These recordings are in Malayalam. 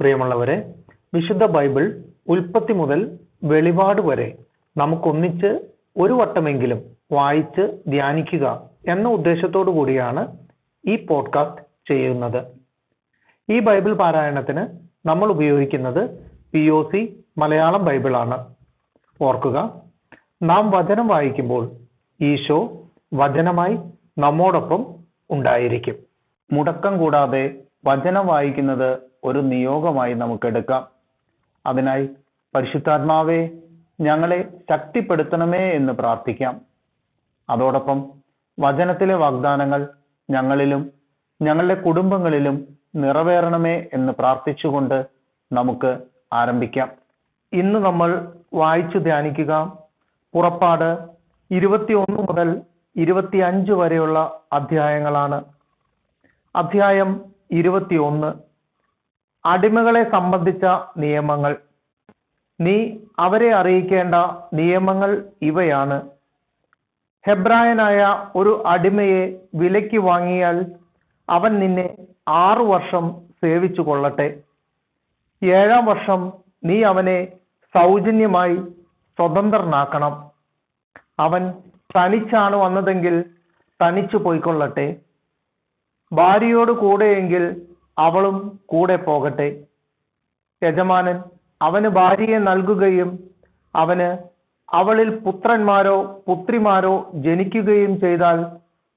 പ്രിയമുള്ളവരെ, വിശുദ്ധ ബൈബിൾ ഉൽപ്പത്തി മുതൽ വെളിപാട് വരെ നമുക്കൊന്നിച്ച് ഒരു വട്ടമെങ്കിലും വായിച്ച് ധ്യാനിക്കുക എന്ന ഉദ്ദേശത്തോടു കൂടിയാണ് ഈ പോഡ്കാസ്റ്റ് ചെയ്യുന്നത്. ഈ ബൈബിൾ പാരായണത്തിന് നമ്മൾ ഉപയോഗിക്കുന്നത് POC മലയാളം ബൈബിളാണ്. ഓർക്കുക, നാം വചനം വായിക്കുമ്പോൾ ഈശോ വചനമായി നമ്മോടൊപ്പം ഉണ്ടായിരിക്കും. മുടക്കം കൂടാതെ വചനം വായിക്കുന്നത് ഒരു നിയോഗമായി നമുക്കെടുക്കാം. അതിനായി പരിശുദ്ധാത്മാവേ, ഞങ്ങളെ ശക്തിപ്പെടുത്തണമേ എന്ന് പ്രാർത്ഥിക്കാം. അതോടൊപ്പം വചനത്തിലെ വാഗ്ദാനങ്ങൾ ഞങ്ങളിലും ഞങ്ങളുടെ കുടുംബങ്ങളിലും നിറവേറണമേ എന്ന് പ്രാർത്ഥിച്ചുകൊണ്ട് നമുക്ക് ആരംഭിക്കാം. ഇന്ന് നമ്മൾ വായിച്ചു ധ്യാനിക്കുക പുറപ്പാട് 21 മുതൽ 25 വരെയുള്ള അധ്യായങ്ങളാണ്. അധ്യായം 21, അടിമകളെ സംബന്ധിച്ച നിയമങ്ങൾ. നീ അവരെ അറിയിക്കേണ്ട നിയമങ്ങൾ ഇവയാണ്. ഹെബ്രായനായ ഒരു അടിമയെ വിലയ്ക്ക് വാങ്ങിയാൽ അവൻ നിന്നെ 6 വർഷം സേവിച്ചു കൊള്ളട്ടെ. 7-ാം വർഷം നീ അവനെ സൗജന്യമായി സ്വതന്ത്രനാക്കണം. അവൻ തനിച്ചാണ് വന്നതെങ്കിൽ തനിച്ചു പോയിക്കൊള്ളട്ടെ. ഭാര്യയോട് കൂടെയെങ്കിൽ അവളും കൂടെ പോകട്ടെ. യജമാനൻ അവന് ഭാര്യയെ നൽകുകയും അവന് അവളിൽ പുത്രന്മാരോ പുത്രിമാരോ ജനിക്കുകയും ചെയ്താൽ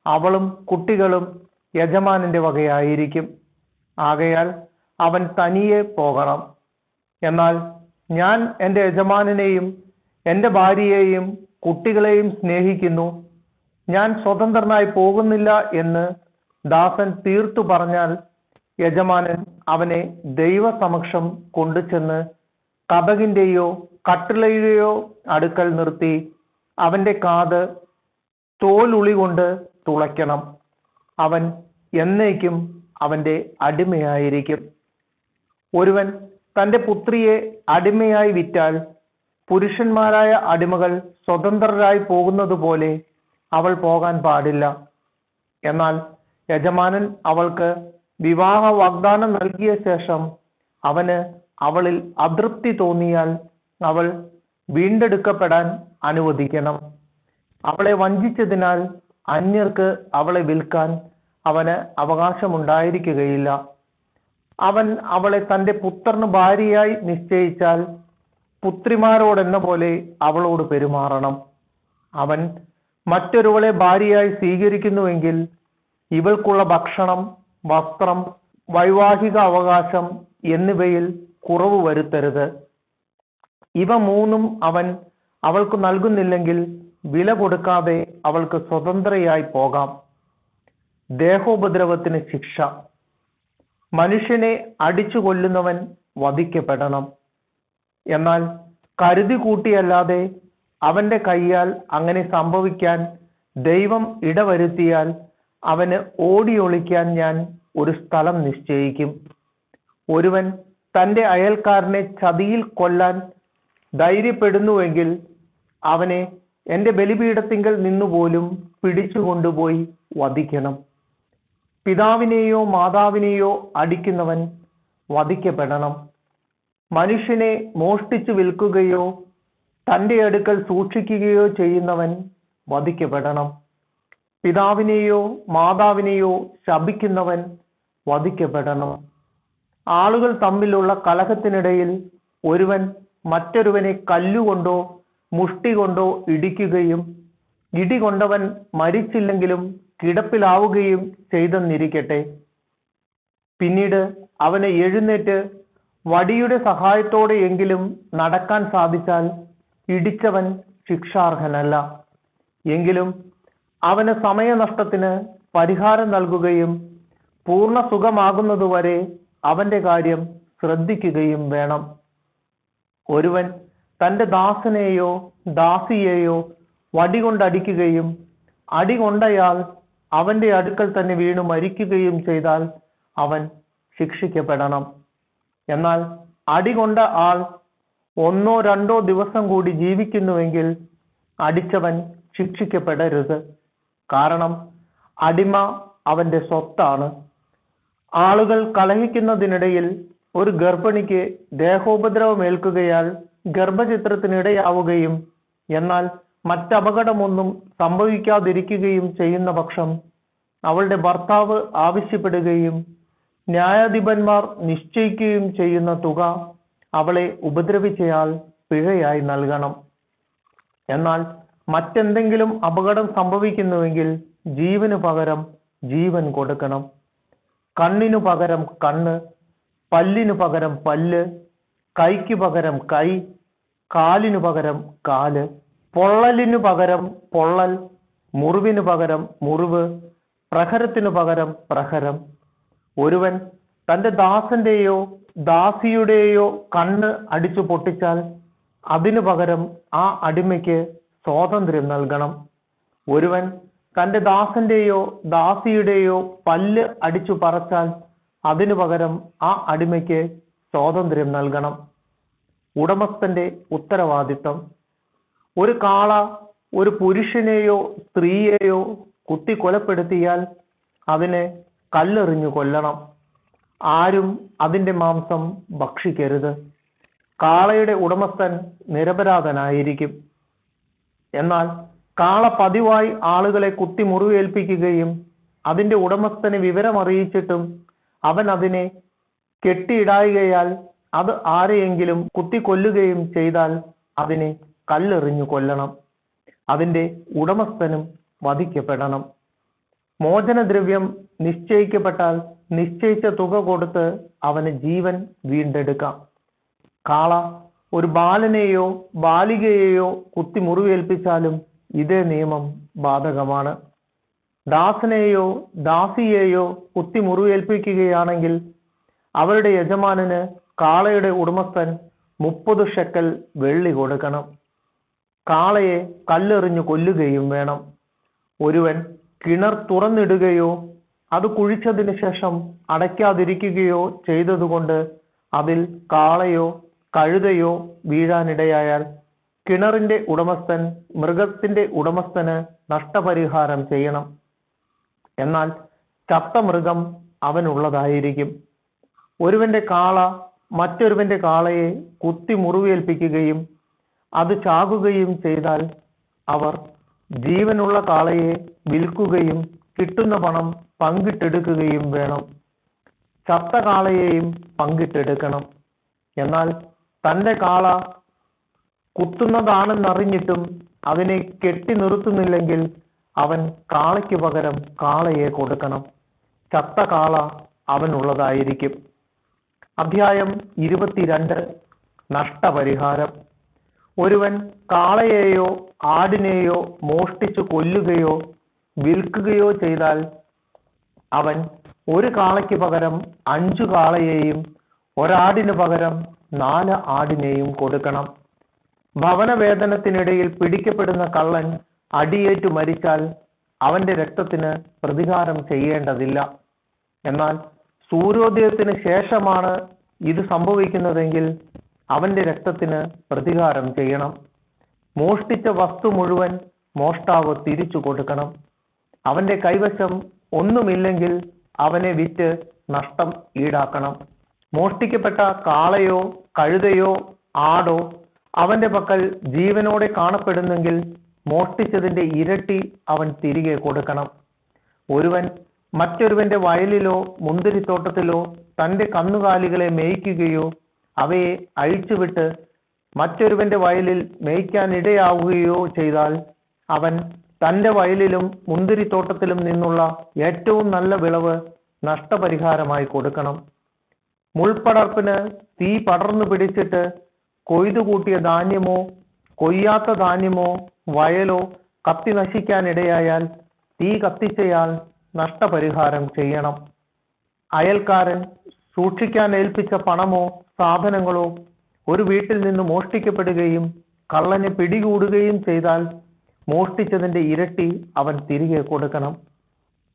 അവളും കുട്ടികളും യജമാനന്റെ വകയായിരിക്കും. ആകയാൽ അവൻ തനിയെ പോകണം. എന്നാൽ ഞാൻ എൻ്റെ യജമാനനെയും എൻ്റെ ഭാര്യയെയും കുട്ടികളെയും സ്നേഹിക്കുന്നു, ഞാൻ സ്വതന്ത്രനായി പോകുന്നില്ല എന്ന് ദാസൻ തീർത്തു പറഞ്ഞാൽ യജമാനൻ അവനെ ദൈവസമക്ഷം കൊണ്ടുചെന്ന് കതകിന്റെയോ കട്ടിളയുടെയോ അടുക്കൽ നിർത്തി അവന്റെ കാത് തോലുളി കൊണ്ട് തുളയ്ക്കണം. അവൻ എന്നേക്കും അവന്റെ അടിമയായിരിക്കും. ഒരുവൻ തന്റെ പുത്രിയെ അടിമയായി വിറ്റാൽ പുരുഷന്മാരായ അടിമകൾ സ്വതന്ത്രരായി പോകുന്നത് പോലെ അവൾ പോകാൻ പാടില്ല. എന്നാൽ യജമാനൻ അവൾക്ക് വിവാഹ വാഗ്ദാനം നൽകിയ ശേഷം അവന് അവളിൽ അതൃപ്തി തോന്നിയാൽ അവൾ വീണ്ടെടുക്കപ്പെടാൻ അനുവദിക്കണം. അവളെ വഞ്ചിച്ചതിനാൽ അന്യർക്ക് അവളെ വിൽക്കാൻ അവന് അവകാശമുണ്ടായിരിക്കുകയില്ല. അവൻ അവളെ തന്റെ പുത്രന് ഭാര്യയായി നിശ്ചയിച്ചാൽ പുത്രിമാരോടെന്ന പോലെ അവളോട് പെരുമാറണം. അവൻ മറ്റൊരുവളെ ഭാര്യയായി സ്വീകരിക്കുന്നുവെങ്കിൽ ഇവൾക്കുള്ള ഭക്ഷണം, വസ്ത്രം, വൈവാഹിക അവകാശം എന്നിവയിൽ കുറവ് വരുത്തരുത്. ഇവ മൂന്നും അവൻ അവൾക്ക് നൽകുന്നില്ലെങ്കിൽ വില കൊടുക്കാതെ അവൾക്ക് സ്വതന്ത്രയായി പോകാം. ദേഹോപദ്രവത്തിന് ശിക്ഷ. മനുഷ്യനെ അടിച്ചു കൊല്ലുന്നവൻ വധിക്കപ്പെടണം. എന്നാൽ കരുതി കൂട്ടിയല്ലാതെ അവന്റെ കൈയാൽ അങ്ങനെ സംഭവിക്കാൻ ദൈവം ഇടവരുത്തിയാൽ അവന് ഓടിയൊളിക്കാൻ ഞാൻ ഒരു സ്ഥലം നിശ്ചയിക്കും. ഒരുവൻ തന്റെ അയൽക്കാരനെ ചതിയിൽ കൊല്ലാൻ ധൈര്യപ്പെടുന്നുവെങ്കിൽ അവനെ എൻ്റെ ബലിപീഠത്തിങ്കൽ നിന്നുപോലും പിടിച്ചു കൊണ്ടുപോയി വധിക്കണം. പിതാവിനെയോ മാതാവിനെയോ അടിക്കുന്നവൻ വധിക്കപ്പെടണം. മനുഷ്യനെ മോഷ്ടിച്ചു വിൽക്കുകയോ തൻ്റെ അടുക്കൽ സൂക്ഷിക്കുകയോ ചെയ്യുന്നവൻ വധിക്കപ്പെടണം. പിതാവിനെയോ മാതാവിനെയോ ശപിക്കുന്നവൻ വധിക്കപ്പെടണം. ആളുകൾ തമ്മിലുള്ള കലഹത്തിനിടയിൽ ഒരുവൻ മറ്റൊരുവനെ കല്ലുകൊണ്ടോ മുഷ്ടി കൊണ്ടോ ഇടിക്കുകയും ഇടികൊണ്ടവൻ മരിച്ചില്ലെങ്കിലും കിടപ്പിലാവുകയും ചെയ്തെന്നിരിക്കട്ടെ. പിന്നീട് അവനെ എഴുന്നേറ്റ് വടിയുടെ സഹായത്തോടെയെങ്കിലും നടക്കാൻ സാധിച്ചാൽ ഇടിച്ചവൻ ശിക്ഷാർഹനല്ല. എങ്കിലും അവന് സമയനഷ്ടത്തിന് പരിഹാരം നൽകുകയും പൂർണ്ണ സുഖമാകുന്നതുവരെ അവന്റെ കാര്യം ശ്രദ്ധിക്കുകയും വേണം. ഒരുവൻ തന്റെ ദാസനെയോ ദാസിയെയോ വടികൊണ്ടടിക്കുകയും അടികൊണ്ടയാൾ അവന്റെ അടുക്കൽ തന്നെ വീണു മരിക്കുകയും ചെയ്താൽ അവൻ ശിക്ഷിക്കപ്പെടണം. എന്നാൽ അടികൊണ്ട ആൾ 1-2 ദിവസം കൂടി ജീവിക്കുന്നുവെങ്കിൽ അടിച്ചവൻ ശിക്ഷിക്കപ്പെടരുത്. കാരണം അടിമ അവന്റെ സ്വത്താണ്. ആളുകൾ കലഹിക്കുന്നതിനിടയിൽ ഒരു ഗർഭിണിക്ക് ദേഹോപദ്രവമേൽക്കുകയാൽ ഗർഭചിത്രത്തിനിടയാവുകയും എന്നാൽ മറ്റപകടമൊന്നും സംഭവിക്കാതിരിക്കുകയും ചെയ്യുന്ന പക്ഷം അവളുടെ ഭർത്താവ് ആവശ്യപ്പെടുകയും ന്യായാധിപന്മാർ നിശ്ചയിക്കുകയും ചെയ്യുന്ന തുക അവളെ ഉപദ്രവിച്ചയാൾ പിഴയായി നൽകണം. എന്നാൽ മറ്റെന്തെങ്കിലും അപകടം സംഭവിക്കുന്നുവെങ്കിൽ ജീവന് പകരം ജീവൻ കൊടുക്കണം. കണ്ണിനു പകരം കണ്ണ്, പല്ലിനു പകരം പല്ല്, കൈക്ക് പകരം കൈ, കാലിനു പകരം കാല്, പൊള്ളലിനു പകരം പൊള്ളൽ, മുറിവിനു പകരം മുറിവ്, പ്രഹരത്തിനു പകരം പ്രഹരം. ഒരുവൻ തന്റെ ദാസന്റെയോ ദാസിയുടെയോ കണ്ണ് അടിച്ചു പൊട്ടിച്ചാൽ അതിനു പകരം ആ അടിമയ്ക്ക് സ്വാതന്ത്ര്യം നൽകണം. ഒരുവൻ തന്റെ ദാസന്റെയോ ദാസിയുടെയോ പല്ല് അടിച്ചു പറിച്ചാൽ അതിനു പകരം ആ അടിമയ്ക്ക് സ്വാതന്ത്ര്യം നൽകണം. ഉടമസ്ഥന്റെ ഉത്തരവാദിത്തം. ഒരു കാള ഒരു പുരുഷനെയോ സ്ത്രീയെയോ കുത്തി കൊലപ്പെടുത്തിയാൽ അതിനെ കല്ലെറിഞ്ഞു കൊല്ലണം. ആരും അതിന്റെ മാംസം ഭക്ഷിക്കരുത്. കാളയുടെ ഉടമസ്ഥൻ നിരപരാധനായിരിക്കും. എന്നാൽ കാള പതിവായി ആളുകളെ കുത്തി മുറിവേൽപ്പിക്കുകയും അതിന്റെ ഉടമസ്ഥനെ വിവരമറിയിച്ചിട്ടും അവൻ അതിനെ കെട്ടിയിടായികയാൽ അത് ആരെയെങ്കിലും കുത്തിക്കൊല്ലുകയും ചെയ്താൽ അതിനെ കല്ലെറിഞ്ഞു കൊല്ലണം. അതിന്റെ ഉടമസ്ഥനും വധിക്കപ്പെടണം. മോചനദ്രവ്യം നിശ്ചയിക്കപ്പെട്ടാൽ നിശ്ചയിച്ച തുക കൊടുത്ത് അവന് ജീവൻ വീണ്ടെടുക്കാം. കാള ഒരു ബാലനെയോ ബാലികയെയോ കുത്തി മുറിവേൽപ്പിച്ചാലും ഇതേ നിയമം ബാധകമാണ്. ദാസനെയോ ദാസിയെയോ കുത്തി മുറിവേൽപ്പിക്കുകയാണെങ്കിൽ അവരുടെ യജമാനന് കാളയുടെ ഉടമസ്ഥൻ 30 ഷെക്കൽ വെള്ളി കൊടുക്കണം. കാളയെ കല്ലെറിഞ്ഞു കൊല്ലുകയും വേണം. ഒരുവൻ കിണർ തുറന്നിടുകയോ അത് കുഴിച്ചതിന് ശേഷം അടയ്ക്കാതിരിക്കുകയോ ചെയ്തതുകൊണ്ട് അതിൽ കാളയോ കഴുതയോ വീഴാനിടയായാൽ കിണറിന്റെ ഉടമസ്ഥൻ മൃഗത്തിന്റെ ഉടമസ്ഥന് നഷ്ടപരിഹാരം ചെയ്യണം. എന്നാൽ ചത്ത മൃഗം അവനുള്ളതായിരിക്കും. ഒരുവന്റെ കാള മറ്റൊരുവന്റെ കാളയെ കുത്തി മുറിവേൽപ്പിക്കുകയും അത് ചാകുകയും ചെയ്താൽ അവർ ജീവനുള്ള കാളയെ വിൽക്കുകയും കിട്ടുന്ന പണം പങ്കിട്ടെടുക്കുകയും വേണം. ചത്ത കാളയെയും പങ്കിട്ടെടുക്കണം. എന്നാൽ തന്റെ കാള കുത്തുന്നതാണെന്നറിഞ്ഞിട്ടും അതിനെ കെട്ടി നിർത്തുന്നില്ലെങ്കിൽ അവൻ കാളയ്ക്ക് പകരം കാളയെ കൊടുക്കണം. ചത്ത കാള അവനുള്ളതായിരിക്കും. അധ്യായം 22. നഷ്ടപരിഹാരം. ഒരുവൻ കാളയെയോ ആടിനെയോ മോഷ്ടിച്ചു കൊല്ലുകയോ വിൽക്കുകയോ ചെയ്താൽ അവൻ ഒരു കാളയ്ക്ക് പകരം 5 കാളയെയും ഒരാടിന് പകരം 4 ആടിനെയും കൊടുക്കണം. ഭവനവേദനത്തിനിടയിൽ പിടിക്കപ്പെടുന്ന കള്ളൻ അടിയേറ്റു മരിച്ചാൽ അവന്റെ രക്തത്തിന് പ്രതികാരം ചെയ്യേണ്ടതില്ല. എന്നാൽ സൂര്യോദയത്തിന് ശേഷമാണ് ഇത് സംഭവിക്കുന്നതെങ്കിൽ അവന്റെ രക്തത്തിന് പ്രതികാരം ചെയ്യണം. മോഷ്ടിച്ച വസ്തു മുഴുവൻ മോഷ്ടാവ് തിരിച്ചു കൊടുക്കണം. അവന്റെ കൈവശം ഒന്നുമില്ലെങ്കിൽ അവനെ വിറ്റ് നഷ്ടം ഈടാക്കണം. മോഷ്ടിക്കപ്പെട്ട കാളയോ കഴുതയോ ആടോ അവന്റെ പക്കൽ ജീവനോടെ കാണപ്പെടുന്നെങ്കിൽ മോഷ്ടിച്ചതിന്റെ ഇരട്ടി അവൻ തിരികെ കൊടുക്കണം. ഒരുവൻ മറ്റൊരുവന്റെ വയലിലോ മുന്തിരിത്തോട്ടത്തിലോ തന്റെ കന്നുകാലികളെ മേയ്ക്കുകയോ അവയെ അഴിച്ചുവിട്ട് മറ്റൊരുവന്റെ വയലിൽ മേയ്ക്കാനിടയാവുകയോ ചെയ്താൽ അവൻ തന്റെ വയലിലും മുന്തിരിത്തോട്ടത്തിലും നിന്നുള്ള ഏറ്റവും നല്ല വിളവ് നഷ്ടപരിഹാരമായി കൊടുക്കണം. മുൾപടർപ്പിന് തീ പടർന്നു പിടിച്ചിട്ട് കൊയ്തുകൂട്ടിയ ധാന്യമോ കൊയ്യാത്ത ധാന്യമോ വയലോ കത്തി നശിക്കാനിടയായാൽ തീ കത്തിച്ചയാൾ നഷ്ടപരിഹാരം ചെയ്യണം. അയൽക്കാരൻ സൂക്ഷിക്കാൻ ഏൽപ്പിച്ച പണമോ സാധനങ്ങളോ ഒരു വീട്ടിൽ നിന്ന് മോഷ്ടിക്കപ്പെടുകയും കള്ളനെ പിടികൂടുകയും ചെയ്താൽ മോഷ്ടിച്ചതിന്റെ ഇരട്ടി അവൻ തിരികെ കൊടുക്കണം.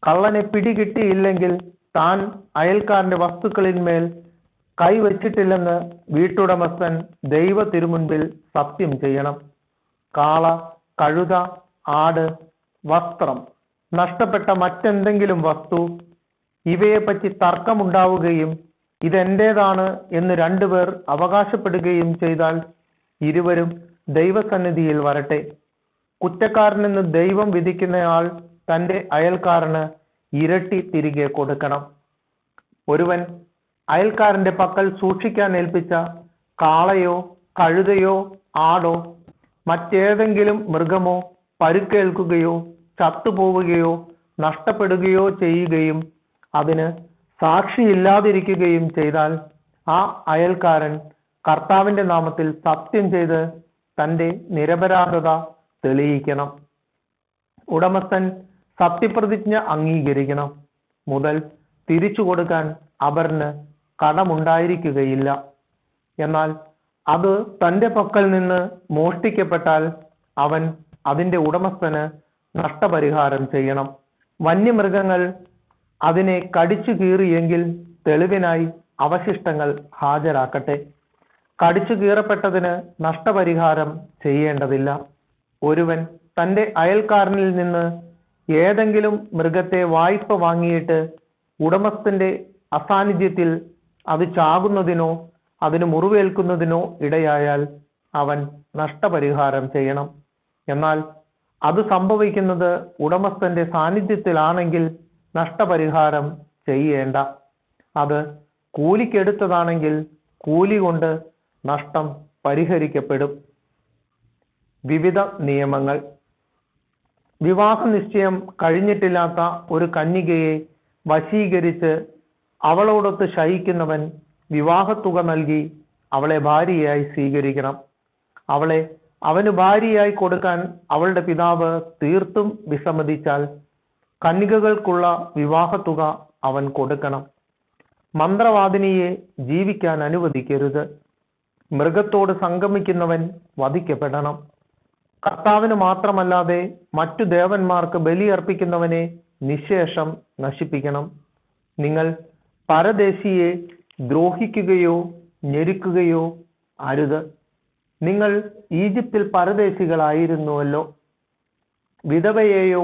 കള്ളനെ പിടികിട്ടിയില്ലെങ്കിൽ താൻ അയൽക്കാരന്റെ വസ്തുക്കളിന്മേൽ കൈവച്ചിട്ടില്ലെന്ന് വീട്ടുടമസ്ഥൻ ദൈവ തിരുമുൻപിൽ സത്യം ചെയ്യണം. കാള, കഴുത, ആട്, വസ്ത്രം, നഷ്ടപ്പെട്ട മറ്റെന്തെങ്കിലും വസ്തു ഇവയെപ്പറ്റി തർക്കമുണ്ടാവുകയും ഇതെന്റേതാണ് എന്ന് രണ്ടുപേർ അവകാശപ്പെടുകയും ചെയ്താൽ ഇരുവരും ദൈവസന്നിധിയിൽ വരട്ടെ. കുറ്റക്കാരനെന്ന് ദൈവം വിധിക്കുന്നയാൾ തന്റെ അയൽക്കാരന് ഇരട്ടി തിരികെ കൊടുക്കണം. ഒരുവൻ അയൽക്കാരന്റെ പക്കൽ സൂക്ഷിക്കാൻ ഏൽപ്പിച്ച കാളയോ കഴുതയോ ആടോ മറ്റേതെങ്കിലും മൃഗമോ പരുക്കേൽക്കുകയോ ചത്തുപോവുകയോ നഷ്ടപ്പെടുകയോ ചെയ്യുകയും അതിന് സാക്ഷിയില്ലാതിരിക്കുകയും ചെയ്താൽ ആ അയൽക്കാരൻ കർത്താവിന്റെ നാമത്തിൽ സത്യം ചെയ്ത് തന്റെ നിരപരാധത തെളിയിക്കണം. ഉടമസ്ഥൻ സത്യപ്രതിജ്ഞ അംഗീകരിക്കണം. മുതൽ തിരിച്ചു കൊടുക്കാൻ അവന് കടമുണ്ടായിരിക്കുകയില്ല. എന്നാൽ അത് തന്റെ പക്കൽ നിന്ന് മോഷ്ടിക്കപ്പെട്ടാൽ അവൻ അതിന്റെ ഉടമസ്ഥന് നഷ്ടപരിഹാരം ചെയ്യണം. വന്യമൃഗങ്ങൾ അതിനെ കടിച്ചു കീറിയെങ്കിൽ തെളിവിനായി അവശിഷ്ടങ്ങൾ ഹാജരാക്കട്ടെ. കടിച്ചു കീറപ്പെട്ടതിന് നഷ്ടപരിഹാരം ചെയ്യേണ്ടതില്ല. ഒരുവൻ തന്റെ അയൽക്കാരനിൽ നിന്ന് ഏതെങ്കിലും മൃഗത്തെ വായ്പ വാങ്ങിയിട്ട് ഉടമസ്ഥന്റെ അസാന്നിധ്യത്തിൽ അത് ചാകുന്നതിനോ അതിന് മുറിവേൽക്കുന്നതിനോ ഇടയായാൽ അവൻ നഷ്ടപരിഹാരം ചെയ്യണം. എന്നാൽ അത് സംഭവിക്കുന്നത് ഉടമസ്ഥന്റെ സാന്നിധ്യത്തിലാണെങ്കിൽ നഷ്ടപരിഹാരം ചെയ്യേണ്ട. അത് കൂലിക്കെടുത്തതാണെങ്കിൽ കൂലി കൊണ്ട് നഷ്ടം പരിഹരിക്കപ്പെടും. വിവിധ നിയമങ്ങൾ. വിവാഹ നിശ്ചയം കഴിഞ്ഞിട്ടില്ലാത്ത ഒരു കന്യകയെ വശീകരിച്ച് അവളോടൊത്ത് ശയിക്കുന്നവൻ വിവാഹത്തുക നൽകി അവളെ ഭാര്യയായി സ്വീകരിക്കണം. അവളെ അവന് ഭാര്യയായി കൊടുക്കാൻ അവളുടെ പിതാവ് തീർത്തും വിസമ്മതിച്ചാൽ കന്യകകൾക്കുള്ള വിവാഹത്തുക അവൻ കൊടുക്കണം. മന്ത്രവാദിനിയെ ജീവിക്കാൻ അനുവദിക്കരുത്. മൃഗത്തോട് സംഗമിക്കുന്നവൻ വധിക്കപ്പെടണം. കർത്താവിന് മാത്രമല്ലാതെ മറ്റു ദേവന്മാർക്ക് ബലിയർപ്പിക്കുന്നവനെ നിശേഷം നശിപ്പിക്കണം. നിങ്ങൾ പരദേശിയെ ദ്രോഹിക്കുകയോ ഞെരുക്കുകയോ അരുത്. നിങ്ങൾ ഈജിപ്തിൽ പരദേശികളായിരുന്നുവല്ലോ. വിധവയെയോ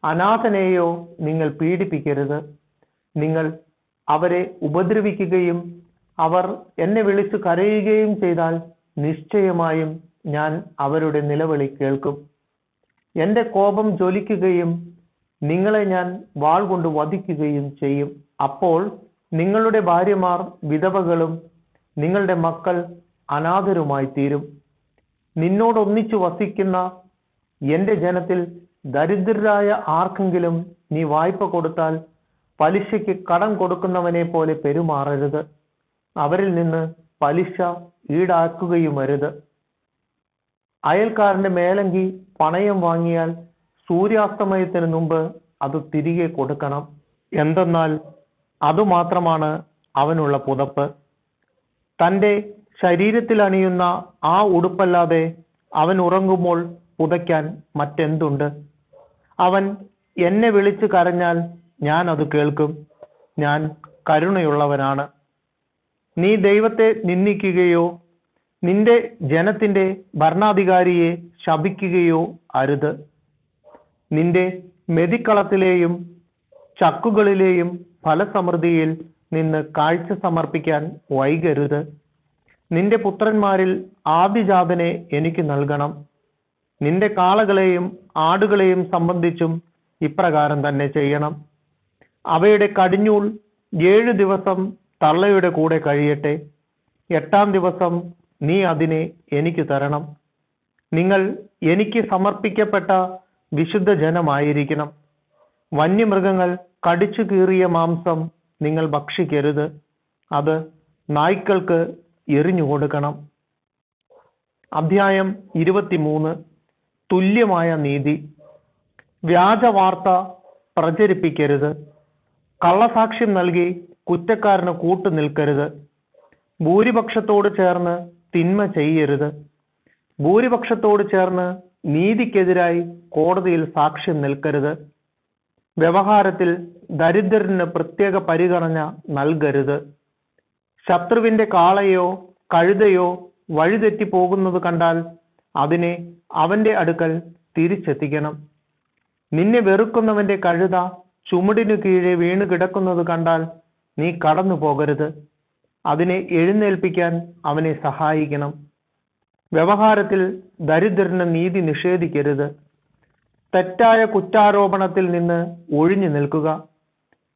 അനാഥനെയോ നിങ്ങൾ പീഡിപ്പിക്കരുത്. നിങ്ങൾ അവരെ ഉപദ്രവിക്കുകയും അവർ എന്നെ വിളിച്ചു കരയുകയും ചെയ്താൽ നിശ്ചയമായും ഞാൻ അവരുടെ നിലവിളി കേൾക്കും. എന്റെ കോപം ജ്വലിക്കുകയും നിങ്ങളെ ഞാൻ വാൾ കൊണ്ട് വധിക്കുകയും ചെയ്യും. അപ്പോൾ നിങ്ങളുടെ ഭാര്യമാർ വിധവകളും നിങ്ങളുടെ മക്കൾ അനാഥരുമായി തീരും. നിന്നോടൊന്നിച്ചു വസിക്കുന്ന എന്റെ ജനത്തിൽ ദരിദ്രരായ ആർക്കെങ്കിലും നീ വായ്പ കൊടുത്താൽ പലിശയ്ക്ക് കടം കൊടുക്കുന്നവനെ പോലെ പെരുമാറരുത്. അവരിൽ നിന്ന് പലിശ ഈടാക്കുകയുമരുത്. അയൽക്കാരന്റെ മേലങ്കി പണയം വാങ്ങിയാൽ സൂര്യാസ്തമയത്തിന് മുമ്പ് അത് തിരികെ കൊടുക്കണം. എന്തെന്നാൽ അതുമാത്രമാണ് അവനുള്ള പുതപ്പ്. തൻ്റെ ശരീരത്തിൽ അണിയുന്ന ആ ഉടുപ്പല്ലാതെ അവൻ ഉറങ്ങുമ്പോൾ പുതയ്ക്കാൻ മറ്റെന്തുണ്ട്? അവൻ എന്നെ വിളിച്ചു കരഞ്ഞാൽ ഞാൻ അത് കേൾക്കും. ഞാൻ കരുണയുള്ളവനാണ്. നീ ദൈവത്തെ നിന്ദിക്കുകയോ നിന്റെ ജനത്തിന്റെ ഭരണാധികാരിയെ ശപിക്കുകയോ അരുത്. നിന്റെ മെതിക്കളത്തിലെയും ചക്കുകളിലെയും ഫലസമൃദ്ധിയിൽ നിന്ന് കാഴ്ച സമർപ്പിക്കാൻ വൈകരുത്. നിന്റെ പുത്രന്മാരിൽ ആദിജാതനെ എനിക്ക് നൽകണം. നിന്റെ കാളകളെയും ആടുകളെയും സംബന്ധിച്ചും ഇപ്രകാരം തന്നെ ചെയ്യണം. അവയുടെ കടിഞ്ഞൂൽ 7 ദിവസം തള്ളയുടെ കൂടെ കഴിയട്ടെ. 8-ാം ദിവസം നീ അതിനെ എനിക്ക് തരണം. നിങ്ങൾ എനിക്ക് സമർപ്പിക്കപ്പെട്ട വിശുദ്ധ ജനമായിരിക്കണം. വന്യമൃഗങ്ങൾ കടിച്ചു കീറിയ മാംസം നിങ്ങൾ ഭക്ഷിക്കരുത്. അത് നായ്ക്കൾക്ക് എറിഞ്ഞു കൊടുക്കണം. അധ്യായം 23. തുല്യമായ നീതി. വ്യാജവാർത്ത പ്രചരിപ്പിക്കരുത്. കള്ളസാക്ഷ്യം നൽകി കുറ്റക്കാരന് കൂട്ടു നിൽക്കരുത്. ഭൂരിപക്ഷത്തോട് ചേർന്ന് തിന്മ ചെയ്യരുത്. ഭൂരിപക്ഷത്തോട് ചേർന്ന് നീതിക്കെതിരായി കോടതിയിൽ സാക്ഷ്യം നിൽക്കരുത്. വ്യവഹാരത്തിൽ ദരിദ്രന് പ്രത്യേക പരിഗണന നൽകരുത്. ശത്രുവിന്റെ കാളയോ കഴുതയോ വഴിതെറ്റി പോകുന്നത് കണ്ടാൽ അതിനെ അവന്റെ അടുക്കൽ തിരിച്ചെത്തിക്കണം. നിന്നെ വെറുക്കുന്നവന്റെ കഴുത ചുമടിനു കീഴെ വീണ് കിടക്കുന്നത് കണ്ടാൽ നീ കടന്നു പോകരുത്. അതിനെ എഴുന്നേൽപ്പിക്കാൻ അവനെ സഹായിക്കണം. വ്യവഹാരത്തിൽ ദരിദ്രന് നീതി നിഷേധിക്കരുത്. തെറ്റായ കുറ്റാരോപണത്തിൽ നിന്ന് ഒഴിഞ്ഞു നിൽക്കുക.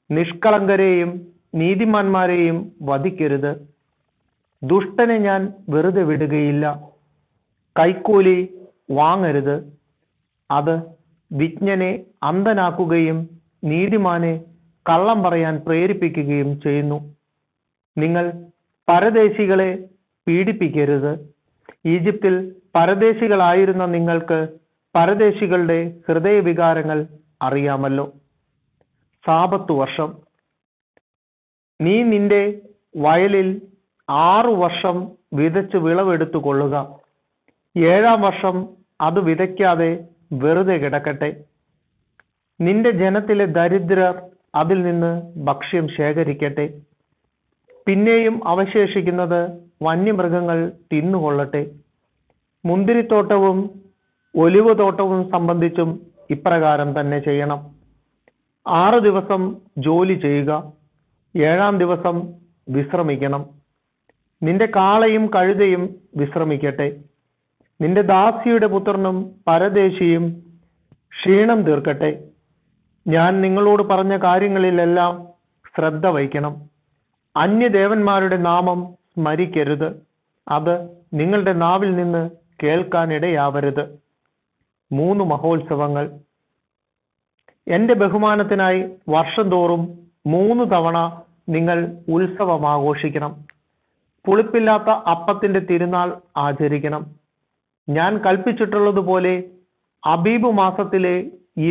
നിഷ്കളങ്കരെയും നീതിമാന്മാരെയും വധിക്കരുത്. ദുഷ്ടനെ ഞാൻ വെറുതെ വിടുകയില്ല. കൈക്കൂലി വാങ്ങരുത്. അത് വിജ്ഞനെ അന്ധനാക്കുകയും നീതിമാനെ കള്ളം പറയാൻ പ്രേരിപ്പിക്കുകയും ചെയ്യുന്നു. നിങ്ങൾ പരദേശികളെ പീഡിപ്പിക്കരുത്. ഈജിപ്തിൽ പരദേശികളായിരുന്ന നിങ്ങൾക്ക് പരദേശികളുടെ ഹൃദയവികാരങ്ങൾ അറിയാമല്ലോ. സാബത്ത് വർഷം. നീ നിന്റെ വയലിൽ 6 വർഷം വിതച്ച് വിളവെടുത്തു കൊള്ളുക. 7-ാം വർഷം അത് വിതയ്ക്കാതെ വെറുതെ കിടക്കട്ടെ. നിന്റെ ജനത്തിലെ ദരിദ്രർ അതിൽ നിന്ന് ഭക്ഷ്യം ശേഖരിക്കട്ടെ. പിന്നെയും അവശേഷിക്കുന്നത് വന്യമൃഗങ്ങൾ തിന്നുകൊള്ളട്ടെ. മുന്തിരിത്തോട്ടവും ഒലിവ് തോട്ടവും സംബന്ധിച്ചും ഇപ്രകാരം തന്നെ ചെയ്യണം. 6 ദിവസം ജോലി ചെയ്യുക, 7-ാം ദിവസം വിശ്രമിക്കണം. നിന്റെ കാളയും കഴുതയും വിശ്രമിക്കട്ടെ. നിന്റെ ദാസിയുടെ പുത്രനും പരദേശിയും ക്ഷീണം തീർക്കട്ടെ. ഞാൻ നിങ്ങളോട് പറഞ്ഞ കാര്യങ്ങളിലെല്ലാം ശ്രദ്ധ വയ്ക്കണം. അന്യദേവന്മാരുടെ നാമം സ്മരിക്കരുത്. അത് നിങ്ങളുടെ നാവിൽ നിന്ന് കേൾക്കാനിടയാവരുത്. 3 മഹോത്സവങ്ങൾ. എന്റെ ബഹുമാനത്തിനായി വർഷം തോറും 3 തവണ നിങ്ങൾ ഉത്സവം ആഘോഷിക്കണം. പുളിപ്പില്ലാത്ത അപ്പത്തിന്റെ തിരുനാൾ ആചരിക്കണം. ഞാൻ കൽപ്പിച്ചിട്ടുള്ളതുപോലെ അബീബ് മാസത്തിലെ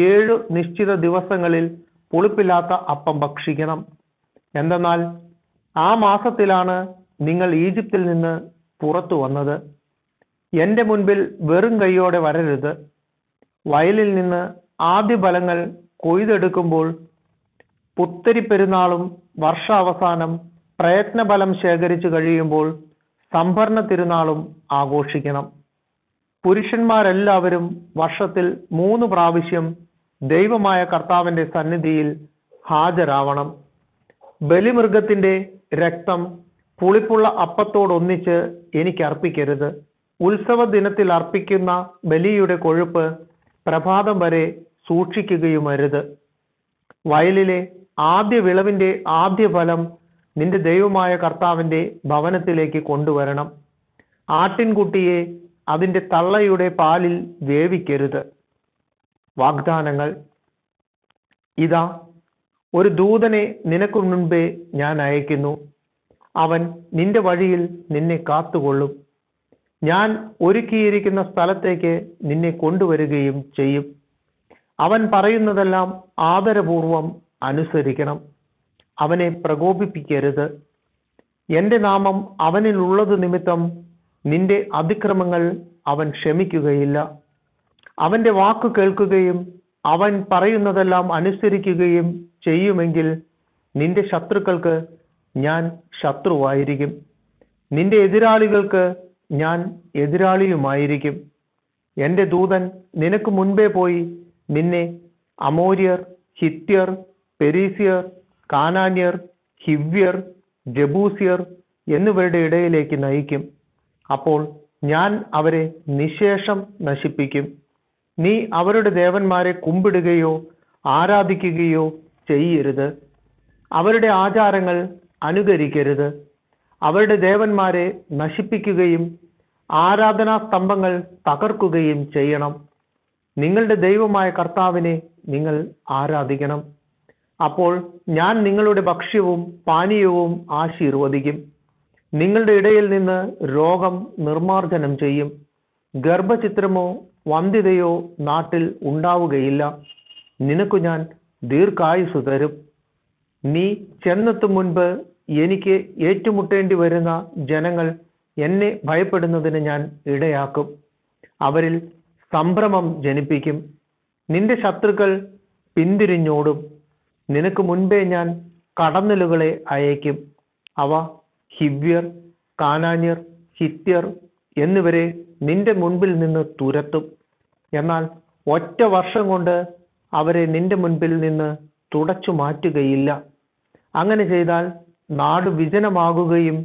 7 നിശ്ചിത ദിവസങ്ങളിൽ പുളിപ്പില്ലാത്ത അപ്പം ഭക്ഷിക്കണം. എന്തെന്നാൽ ആ മാസത്തിലാണ് നിങ്ങൾ ഈജിപ്തിൽ നിന്ന് പുറത്തു വന്നത്. എന്റെ മുൻപിൽ വെറും കൈയോടെ വരരുത്. വയലിൽ നിന്ന് ആദ്യ ഫലങ്ങൾ കൊയ്തെടുക്കുമ്പോൾ പുത്തരി പെരുന്നാളും വർഷാവസാനം പ്രയത്നഫലം ശേഖരിച്ചു കഴിയുമ്പോൾ സംഭരണ തിരുനാളും ആഘോഷിക്കണം. പുരുഷന്മാരെല്ലാവരും വർഷത്തിൽ 3 പ്രാവശ്യം ദൈവമായ കർത്താവിന്റെ സന്നിധിയിൽ ഹാജരാവണം. ബലിമൃഗത്തിന്റെ രക്തം പുളിപ്പുള്ള അപ്പത്തോടൊന്നിച്ച് എനിക്ക് അർപ്പിക്കരുത്. ഉത്സവ ദിനത്തിൽ അർപ്പിക്കുന്ന ബലിയുടെ കൊഴുപ്പ് പ്രഭാതം വരെ സൂക്ഷിക്കുകയുമരുത്. വയലിലെ ആദ്യ വിളവിന്റെ ആദ്യ ഫലം നിന്റെ ദൈവമായ കർത്താവിന്റെ ഭവനത്തിലേക്ക് കൊണ്ടുവരണം. ആട്ടിൻകുട്ടിയെ അതിന്റെ തള്ളയുടെ പാലിൽ വേവിക്കരുത്. വാഗ്ദാനങ്ങൾ. ഇതാ, ഒരു ദൂതനെ നിനക്ക് മുൻപേ ഞാൻ അയക്കുന്നു. അവൻ നിന്റെ വഴിയിൽ നിന്നെ കാത്തുകൊള്ളും. ഞാൻ ഒരുക്കിയിരിക്കുന്ന സ്ഥലത്തേക്ക് നിന്നെ കൊണ്ടുവരികയും ചെയ്യും. അവൻ പറയുന്നതെല്ലാം ആദരപൂർവം അനുസരിക്കണം. അവനെ പ്രകോപിപ്പിക്കരുത്. എന്റെ നാമം അവനിലുള്ളത് നിമിത്തം നിന്റെ അതിക്രമങ്ങൾ അവൻ ക്ഷമിക്കുകയില്ല. അവന്റെ വാക്ക് കേൾക്കുകയും അവൻ പറയുന്നതെല്ലാം അനുസരിക്കുകയും ചെയ്യുമെങ്കിൽ നിന്റെ ശത്രുക്കൾക്ക് ഞാൻ ശത്രുവായിരിക്കും, നിന്റെ എതിരാളികൾക്ക് ഞാൻ എതിരാളിയുമായിരിക്കും. എന്റെ ദൂതൻ നിനക്ക് മുൻപേ പോയി നിന്നെ അമോര്യർ, ഹിത്യർ, പെരീസിയർ, കാനാന്യർ, ഹിവ്യർ, ജബൂസിയർ എന്നിവരുടെ ഇടയിലേക്ക് നയിക്കും. അപ്പോൾ ഞാൻ അവരെ നിശേഷം നശിപ്പിക്കും. നീ അവരുടെ ദേവന്മാരെ കുമ്പിടുകയോ ആരാധിക്കുകയോ ചെയ്യരുത്. അവരുടെ ആചാരങ്ങൾ അനുകരിക്കരുത്. അവരുടെ ദേവന്മാരെ നശിപ്പിക്കുകയും ആരാധനാ സ്തംഭങ്ങൾ തകർക്കുകയും ചെയ്യണം. നിങ്ങളുടെ ദൈവമായ കർത്താവിനെ നിങ്ങൾ ആരാധിക്കണം. അപ്പോൾ ഞാൻ നിങ്ങളുടെ ഭക്ഷ്യവും പാനീയവും ആശീർവദിക്കും. നിങ്ങളുടെ ഇടയിൽ നിന്ന് രോഗം നിർമ്മാർജ്ജനം ചെയ്യും. ഗർഭചിത്രമോ വന്ധ്യതയോ നാട്ടിൽ ഉണ്ടാവുകയില്ല. നിനക്കു ഞാൻ ദീർഘായുസ് തരും. നീ ചെന്നെത്തും മുൻപ് എനിക്ക് ഏറ്റുമുട്ടേണ്ടി വരുന്ന ജനങ്ങൾ എന്നെ ഭയപ്പെടുന്നതിന് ഞാൻ ഇടയാക്കും. അവരിൽ സംഭ്രമം ജനിപ്പിക്കും. നിന്റെ ശത്രുക്കൾ പിന്തിരിഞ്ഞോടും. നിനക്ക് മുൻപേ ഞാൻ കടന്നലുകളെ അയക്കും. അവ ഹിവ്യർ, കാനാന്യർ, ഹിത്യർ എന്നിവരെ നിന്റെ മുൻപിൽ നിന്ന് തുരത്തും. എന്നാൽ ഒറ്റ വർഷം കൊണ്ട് അവരെ നിന്റെ മുൻപിൽ നിന്ന് തുടച്ചു മാറ്റുകയില്ല. അങ്ങനെ ചെയ്താൽ നാട് വിജനമാകുകയും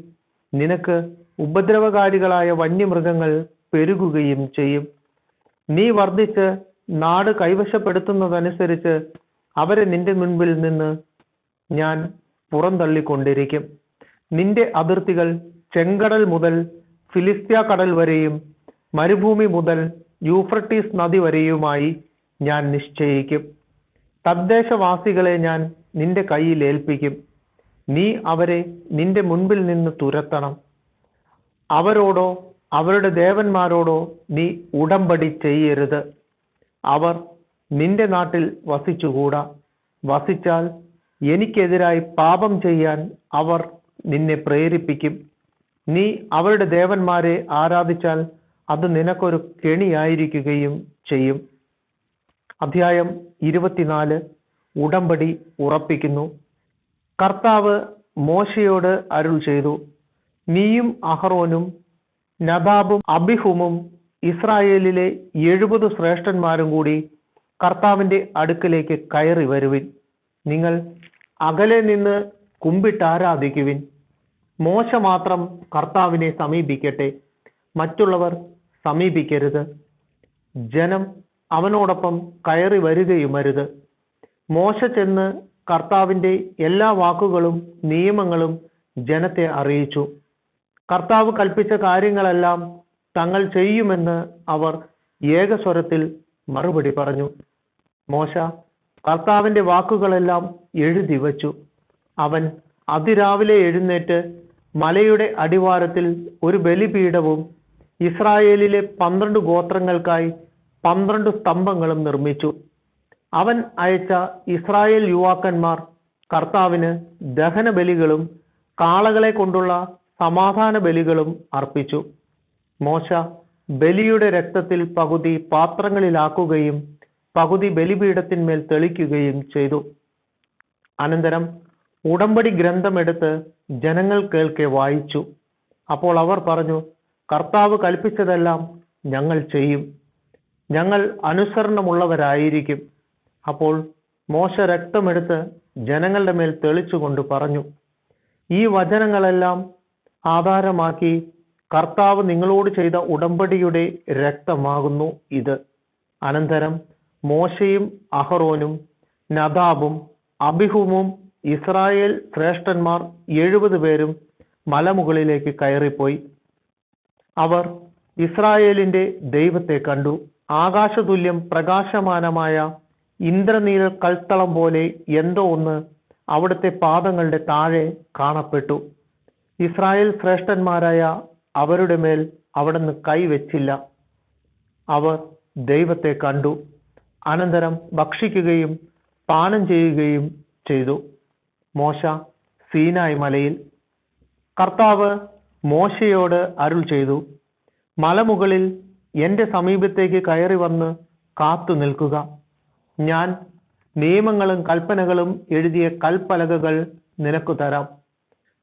നിനക്ക് ഉപദ്രവകാരികളായ വന്യമൃഗങ്ങൾ പെരുകുകയും ചെയ്യും. നീ വർദ്ധിച്ച് നാട് കൈവശപ്പെടുത്തുന്നതനുസരിച്ച് അവരെ നിന്റെ മുൻപിൽ നിന്ന് ഞാൻ പുറന്തള്ളിക്കൊണ്ടിരിക്കും. നിന്റെ അതിർത്തികൾ ചെങ്കടൽ മുതൽ ഫിലിസ്ത്യ കടൽ വരെയും മരുഭൂമി മുതൽ യൂഫ്രട്ടീസ് നദി വരെയുമായി ഞാൻ നിശ്ചയിക്കും. തദ്ദേശവാസികളെ ഞാൻ നിന്റെ കയ്യിൽ ഏൽപ്പിക്കും. നീ അവരെ നിന്റെ മുൻപിൽ നിന്ന് തുരത്തണം. അവരോടോ അവരുടെ ദേവന്മാരോടോ നീ ഉടമ്പടി ചെയ്യരുത്. അവർ നിന്റെ നാട്ടിൽ വസിച്ചുകൂടാ. വസിച്ചാൽ എനിക്കെതിരായി പാപം ചെയ്യാൻ അവർ നിന്നെ പ്രേരിപ്പിക്കും. നീ അവരുടെ ദേവന്മാരെ ആരാധിച്ചാൽ അത് നിനക്കൊരു കെണിയായിരിക്കുകയും ചെയ്യും. അധ്യായം 24. ഉടമ്പടി ഉറപ്പിക്കുന്നു. കർത്താവ് മോശയോട് അരുൾ ചെയ്തു, നീയും അഹറോനും നദാബും അബിഹുമും ഇസ്രായേലിലെ 70 ശ്രേഷ്ഠന്മാരും കൂടി കർത്താവിന്റെ അടുക്കലേക്ക് കയറി വരുവിൻ. നിങ്ങൾ അകലെ നിന്ന് കുമ്പിട്ടാരാധിക്കുവിൻ. മോശ മാത്രം കർത്താവിനെ സമീപിക്കട്ടെ, മറ്റുള്ളവർ സമീപിക്കരുത്. ജനം അവനോടൊപ്പം കയറി വരികയുമരുത്. മോശ ചെന്ന് കർത്താവിന്റെ എല്ലാ വാക്കുകളും നിയമങ്ങളും ജനത്തെ അറിയിച്ചു. കർത്താവ് കൽപ്പിച്ച കാര്യങ്ങളെല്ലാം തങ്ങൾ ചെയ്യുമെന്ന് അവർ ഏകസ്വരത്തിൽ മറുപടി പറഞ്ഞു. മോശ കർത്താവിന്റെ വാക്കുകളെല്ലാം എഴുതി വച്ചു. അവൻ അതിരാവിലെ എഴുന്നേറ്റ് മലയുടെ അടിവാരത്തിൽ ഒരു ബലിപീഠവും ഇസ്രായേലിലെ 12 ഗോത്രങ്ങൾക്കായി 12 സ്തംഭങ്ങളും നിർമ്മിച്ചു. അവൻ അയച്ച ഇസ്രായേൽ യുവാക്കന്മാർ കർത്താവിന് ദഹന ബലികളും കാളകളെ കൊണ്ടുള്ള സമാധാന ബലികളും അർപ്പിച്ചു. മോശ ബലിയുടെ രക്തത്തിൽ പകുതി പാത്രങ്ങളിലാക്കുകയും പകുതി ബലിപീഠത്തിന്മേൽ തെളിക്കുകയും ചെയ്തു. അനന്തരം ഉടമ്പടി ഗ്രന്ഥമെടുത്ത് ജനങ്ങൾ കേൾക്കെ വായിച്ചു. അപ്പോൾ അവർ പറഞ്ഞു, കർത്താവ് കൽപ്പിച്ചതെല്ലാം ഞങ്ങൾ ചെയ്യും, ഞങ്ങൾ അനുസരണമുള്ളവരായിരിക്കും. അപ്പോൾ മോശ രക്തമെടുത്ത് ജനങ്ങളുടെ മേൽ തെളിച്ചുകൊണ്ട് പറഞ്ഞു, ഈ വചനങ്ങളെല്ലാം ആധാരമാക്കി കർത്താവ് നിങ്ങളോട് ചെയ്ത ഉടമ്പടിയുടെ രക്തമാകുന്നു ഇത്. അനന്തരം മോശയും അഹറോനും നദാബും അബിഹുമും ഇസ്രായേൽ ശ്രേഷ്ഠന്മാർ 70 പേരും മലമുകളിലേക്ക് കയറിപ്പോയി. അവർ ഇസ്രായേലിന്റെ ദൈവത്തെ കണ്ടു. ആകാശതുല്യം പ്രകാശമാനമായ ഇന്ദ്രനീല കൽത്തളം പോലെ എന്തോ ഒന്ന് അവിടുത്തെ പാദങ്ങളുടെ താഴെ കാണപ്പെട്ടു. ഇസ്രായേൽ ശ്രേഷ്ഠന്മാരായ അവരുടെ മേൽ അവിടുന്ന് കൈവച്ചില്ല. അവർ ദൈവത്തെ കണ്ടു. അനന്തരം ഭക്ഷിക്കുകയും പാനം ചെയ്യുകയും ചെയ്തു. മോശ സീനായ് മലയിൽ. കർത്താവ് മോശയോട് അരുൾ ചെയ്തു, മലമുകളിൽ എൻ്റെ സമീപത്തേക്ക് കയറി വന്ന് കാത്തു നിൽക്കുക. ഞാൻ നിയമങ്ങളും കൽപ്പനകളും എഴുതിയ കൽപ്പലകകൾ നിനക്ക് തരാം.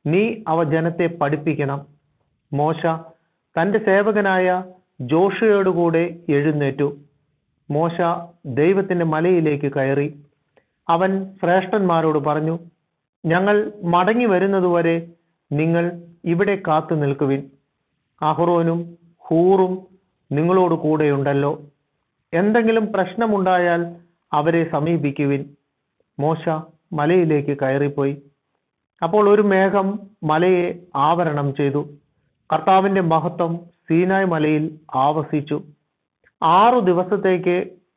നീ അവ ജനത്തെ പഠിപ്പിക്കണം. മോശ തൻ്റെ സേവകനായ ജോഷുവയോടുകൂടെ എഴുന്നേറ്റു. മോശ ദൈവത്തിൻ്റെ മലയിലേക്ക് കയറി. അവൻ ശ്രേഷ്ഠന്മാരോട് പറഞ്ഞു, ഞങ്ങൾ മടങ്ങി വരുന്നതുവരെ നിങ്ങൾ ഇവിടെ കാത്തു നിൽക്കുവിൻ. അഹ്റോനും ഹൂറും നിങ്ങളോട് കൂടെയുണ്ടല്ലോ. എന്തെങ്കിലും പ്രശ്നമുണ്ടായാൽ അവരെ സമീപിക്കുവിൻ. മോശ മലയിലേക്ക് കയറിപ്പോയി. അപ്പോൾ ഒരു മേഘം മലയെ ആവരണം ചെയ്തു. കർത്താവിന്റെ മഹത്വം സീനായ് മലയിൽ ആവസിച്ചു. 6 ദിവസത്തേക്ക്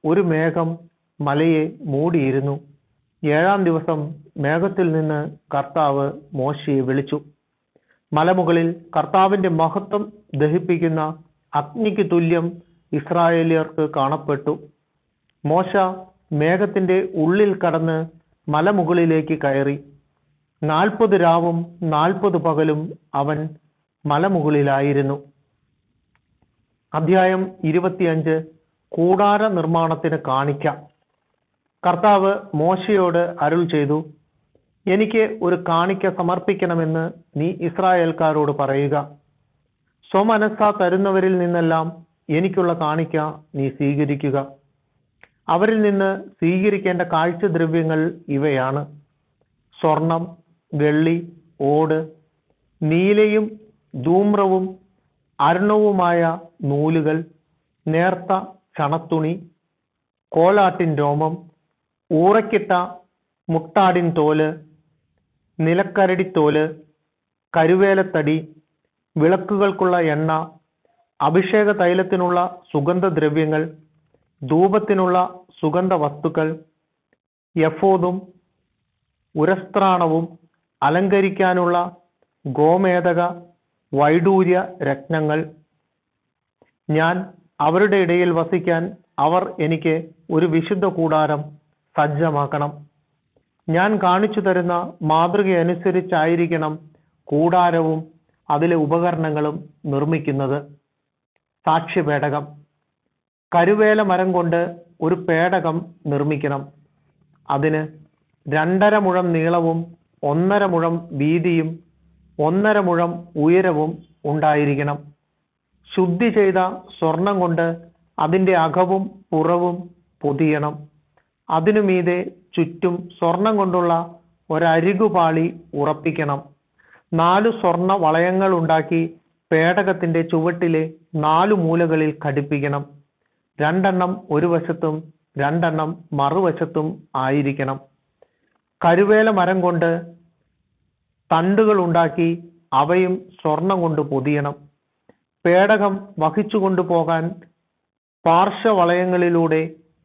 ഒരു മേഘം മലയെ മൂടിയിരുന്നു. 7-ാം ദിവസം മേഘത്തിൽ നിന്ന് കർത്താവ് മോശയെ വിളിച്ചു. മലമുകളിൽ കർത്താവിന്റെ മഹത്വം ദഹിപ്പിക്കുന്ന അഗ്നിക്ക് തുല്യം ഇസ്രായേലിയർക്ക് കാണപ്പെട്ടു. മോശ മേഘത്തിന്റെ ഉള്ളിൽ കടന്ന് മലമുകളിലേക്ക് കയറി. 40 രാവും 40 പകലും അവൻ മലമുകളിലായിരുന്നു. അധ്യായം 25. കൂടാര നിർമ്മാണത്തിന് കാണിക്ക. കർത്താവ് മോശയോട് അരുൾ ചെയ്തു, എനിക്ക് ഒരു കാണിക്ക സമർപ്പിക്കണമെന്ന് നീ ഇസ്രായേൽക്കാരോട് പറയുക. സ്വമനസ്സാ തരുന്നവരിൽ നിന്നെല്ലാം എനിക്കുള്ള കാണിക്ക നീ സ്വീകരിക്കുക. അവരിൽ നിന്ന് സ്വീകരിക്കേണ്ട കാഴ്ചദ്രവ്യങ്ങൾ ഇവയാണ്: സ്വർണം, വെള്ളി, ഓട്, നീലയും ധൂമ്രവും അരുണവുമായ നൂലുകൾ, നേർത്ത ചണത്തുണി, കോലാട്ടിൻ രോമം, ഊറയ്ക്കിട്ട മുട്ടാടിൻ തോല്, നിലക്കരടിത്തോല്, കരുവേലത്തടി, വിളക്കുകൾക്കുള്ള എണ്ണ, അഭിഷേക തൈലത്തിനുള്ള സുഗന്ധദ്രവ്യങ്ങൾ, ധൂപത്തിനുള്ള സുഗന്ധ വസ്തുക്കൾ, യഫോദും ഉരസ്ത്രാണവും, അലങ്കരിക്കാനുള്ള ഗോമേതക വൈഡൂര്യ രത്നങ്ങൾ. ഞാൻ അവരുടെ ഇടയിൽ വസിക്കാൻ അവർ എനിക്ക് ഒരു വിശുദ്ധ കൂടാരം സജ്ജമാക്കണം. ഞാൻ കാണിച്ചു തരുന്ന മാതൃകയനുസരിച്ചായിരിക്കണം കൂടാരവും അതിലെ ഉപകരണങ്ങളും നിർമ്മിക്കുന്നത്. സാക്ഷ്യപേടകം. കരുവേല മരം കൊണ്ട് ഒരു പേടകം നിർമ്മിക്കണം. അതിന് 2.5 മുഴം നീളവും 1.5 മുഴം വീതിയും 1.5 മുഴം ഉയരവും ഉണ്ടായിരിക്കണം. ശുദ്ധി ചെയ്ത സ്വർണം കൊണ്ട് അതിൻ്റെ അകവും പുറവും പൊതിയണം. അതിനു മീതെ ചുറ്റും സ്വർണം കൊണ്ടുള്ള ഒരരികുപാളി ഉറപ്പിക്കണം. 4 സ്വർണ വളയങ്ങൾ ഉണ്ടാക്കി പേടകത്തിന്റെ ചുവട്ടിലെ 4 മൂലകളിൽ ഘടിപ്പിക്കണം. 2 ഒരു വശത്തും 2 മറുവശത്തും ആയിരിക്കണം. കരുവേല മരം കൊണ്ട് തണ്ടുകൾ ഉണ്ടാക്കി അവയും സ്വർണം കൊണ്ട് പൊതിയണം. പേടകം വഹിച്ചു കൊണ്ടുപോകാൻ പാർശ്വവളയങ്ങളിലൂടെ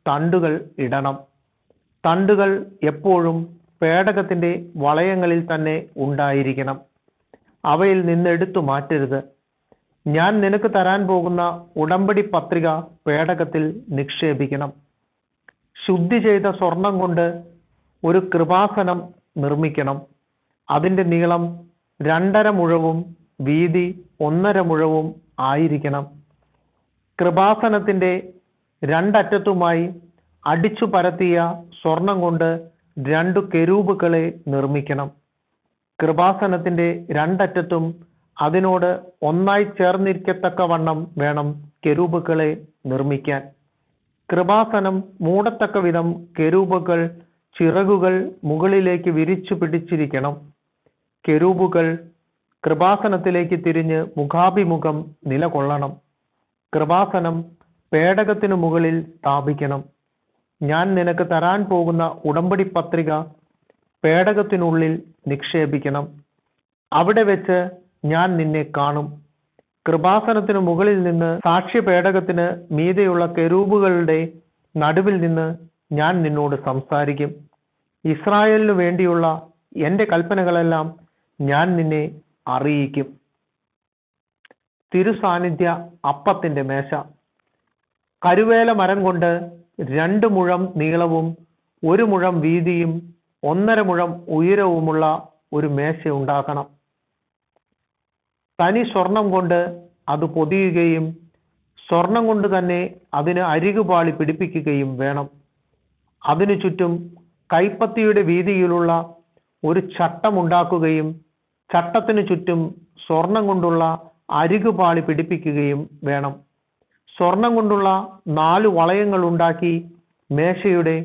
തണ്ടുകൾ ഇടണം. തണ്ടുകൾ എപ്പോഴും പേടകത്തിന്റെ വളയങ്ങളിൽ തന്നെ ഉണ്ടായിരിക്കണം. അവയിൽ നിന്ന് എടുത്തു മാറ്റരുത്. ഞാൻ നിനക്ക് തരാൻ പോകുന്ന ഉടമ്പടി പത്രിക പേടകത്തിൽ നിക്ഷേപിക്കണം. ശുദ്ധി ചെയ്ത സ്വർണം കൊണ്ട് ഒരു കൃപാസനം നിർമ്മിക്കണം. അതിൻ്റെ നീളം 2.5 മുഴവും വീതി 1.5 മുഴവും ആയിരിക്കണം. കൃപാസനത്തിന്റെ 2 അറ്റത്തുമായി അടിച്ചു പരത്തിയ സ്വർണം കൊണ്ട് 2 കെരൂബുകളെ നിർമ്മിക്കണം. കൃപാസനത്തിന്റെ 2 അറ്റത്തും അതിനോട് ഒന്നായി ചേർന്നിരിക്കത്തക്കവണ്ണം വേണം കെരൂബുകളെ നിർമ്മിക്കാൻ. കൃപാസനം മൂടത്തക്ക വിധം കെരൂബുകൾ ചിറകുകൾ മുകളിലേക്ക് വിരിച്ചു പിടിച്ചിരിക്കണം. കെരൂബുകൾ കൃപാസനത്തിലേക്ക് തിരിഞ്ഞ് മുഖാഭിമുഖം നിലകൊള്ളണം. കൃപാസനം പേടകത്തിനു മുകളിൽ സ്ഥാപിക്കണം. ഞാൻ നിനക്ക് തരാൻ പോകുന്ന ഉടമ്പടി പത്രിക പേടകത്തിനുള്ളിൽ നിക്ഷേപിക്കണം. അവിടെ വെച്ച് ഞാൻ നിന്നെ കാണും. കൃപാസനത്തിനു മുകളിൽ നിന്ന് സാക്ഷ്യപേടകത്തിന് മീതെയുള്ള കെരൂബുകളുടെ നടുവിൽ നിന്ന് ഞാൻ നിന്നോട് സംസാരിക്കും. ഇസ്രായേലിനു വേണ്ടിയുള്ള എൻ്റെ കൽപ്പനകളെല്ലാം ഞാൻ നിന്നെ അറിയിക്കും. തിരുസാന്നിധ്യ അപ്പത്തിന്റെ മേശ. കരുവേല മരം കൊണ്ട് 2 മുഴം നീളവും 1 മുഴം വീതിയും 1.5 മുഴം ഉയരവുമുള്ള ഒരു മേശ ഉണ്ടാക്കണം. തനി സ്വർണം കൊണ്ട് അത് പൊതിയുകയും സ്വർണം കൊണ്ട് തന്നെ അതിന് അരികുപാളി പിടിപ്പിക്കുകയും വേണം. അതിനു ചുറ്റും കൈപ്പത്തിയുടെ വീതിയിലുള്ള ഒരു ചട്ടം ഉണ്ടാക്കുകയും ചട്ടത്തിനു ചുറ്റും സ്വർണം കൊണ്ടുള്ള അരികുപാളി പിടിപ്പിക്കുകയും വേണം. സ്വർണം കൊണ്ടുള്ള 4 വളയങ്ങൾ ഉണ്ടാക്കി മേശയുടെ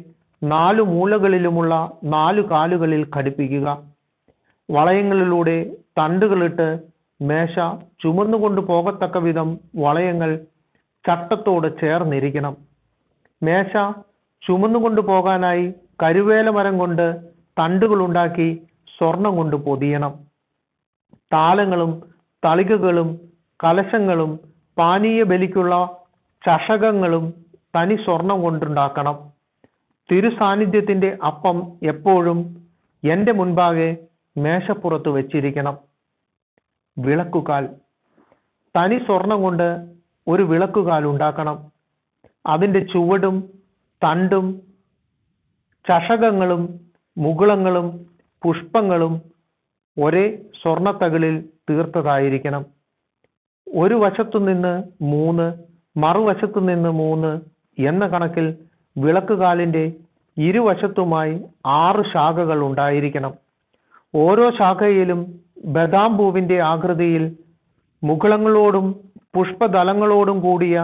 4 മൂലകളിലുമുള്ള 4 കാലുകളിൽ ഘടിപ്പിക്കുക. വളയങ്ങളിലൂടെ തണ്ടുകളിട്ട് മേശ ചുമന്നുകൊണ്ട് പോകത്തക്ക വിധം വളയങ്ങൾ ചട്ടത്തോട് ചേർന്നിരിക്കണം. മേശ ചുമന്നുകൊണ്ട് പോകാനായി കരുവേല മരം കൊണ്ട് തണ്ടുകൾ ഉണ്ടാക്കി സ്വർണം കൊണ്ട് പൊതിയണം. താലങ്ങളും തളികകളും കലശങ്ങളും പാനീയ ബലിക്കുള്ള ചഷകങ്ങളും തനി സ്വർണം കൊണ്ടുണ്ടാക്കണം. തിരുസാന്നിധ്യത്തിന്റെ അപ്പം എപ്പോഴും എൻ്റെ മുൻപാകെ മേശപ്പുറത്ത് വെച്ചിരിക്കണം. വിളക്കുകാൽ. തനി സ്വർണം കൊണ്ട് ഒരു വിളക്കുകാൽ ഉണ്ടാക്കണം. അതിൻ്റെ ചുവടും തണ്ടും ചഷകങ്ങളും മുകുളങ്ങളും പുഷ്പങ്ങളും ഒരേ സ്വർണത്തകിളിൽ തീർത്തതായിരിക്കണം. ഒരു വശത്തു നിന്ന് 3 മറുവശത്തു നിന്ന് 3 എന്ന കണക്കിൽ വിളക്കുകാലിൻ്റെ ഇരുവശത്തുമായി 6 ശാഖകൾ ഉണ്ടായിരിക്കണം. ഓരോ ശാഖയിലും ബദാം പൂവിൻ്റെ ആകൃതിയിൽ മുകുളങ്ങളോടും പുഷ്പദളങ്ങളോടും കൂടിയ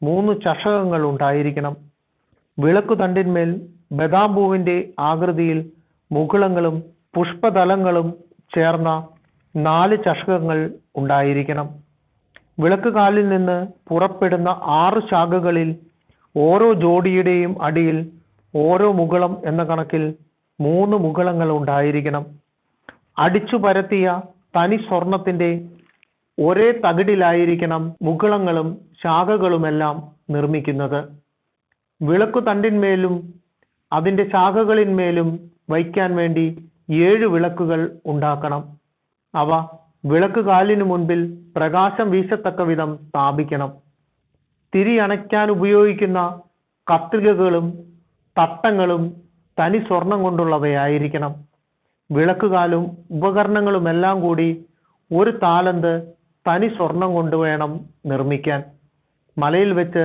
3 ചഷകങ്ങൾ ഉണ്ടായിരിക്കണം. വിളക്കുതണ്ടിന്മേൽ ബദാം പൂവിൻ്റെ ആകൃതിയിൽ മുകുളങ്ങളും പുഷ്പദളങ്ങളും ചേർന്ന 4 ചഷകങ്ങൾ ഉണ്ടായിരിക്കണം. വിളക്കുകാലിൽ നിന്ന് പുറപ്പെടുന്ന 6 ശാഖകളിൽ ഓരോ ജോഡിയുടെയും അടിയിൽ ഓരോ മുകുളം എന്ന കണക്കിൽ 3 മുകുളങ്ങൾ ഉണ്ടായിരിക്കണം. അടിച്ചു പരത്തിയ തനി സ്വർണത്തിന്റെ ഒരേ തകിടിലായിരിക്കണം മുകുളങ്ങളും ശാഖകളുമെല്ലാം നിർമ്മിക്കുന്നത്. വിളക്കു തണ്ടിന്മേലും അതിന്റെ ശാഖകളിന്മേലും വയ്ക്കാൻ വേണ്ടി 7 വിളക്കുകൾ ഉണ്ടാക്കണം. അവ വിളക്കുകാലിനു മുൻപിൽ പ്രകാശം വീശത്തക്ക വിധം സ്ഥാപിക്കണം. തിരി അണയ്ക്കാൻ ഉപയോഗിക്കുന്ന കത്രികകളും തട്ടങ്ങളും തനി സ്വർണം കൊണ്ടുള്ളവയായിരിക്കണം. വിളക്കുകാലും ഉപകരണങ്ങളുമെല്ലാം കൂടി 1 താലന്ത് തനി സ്വർണം കൊണ്ട് വേണം നിർമ്മിക്കാൻ. മലയിൽ വെച്ച്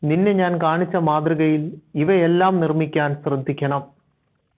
നിന്നെ ഞാൻ കാണിച്ച മാതൃകയിൽ ഇവയെല്ലാം നിർമ്മിക്കാൻ ശ്രദ്ധിക്കണം.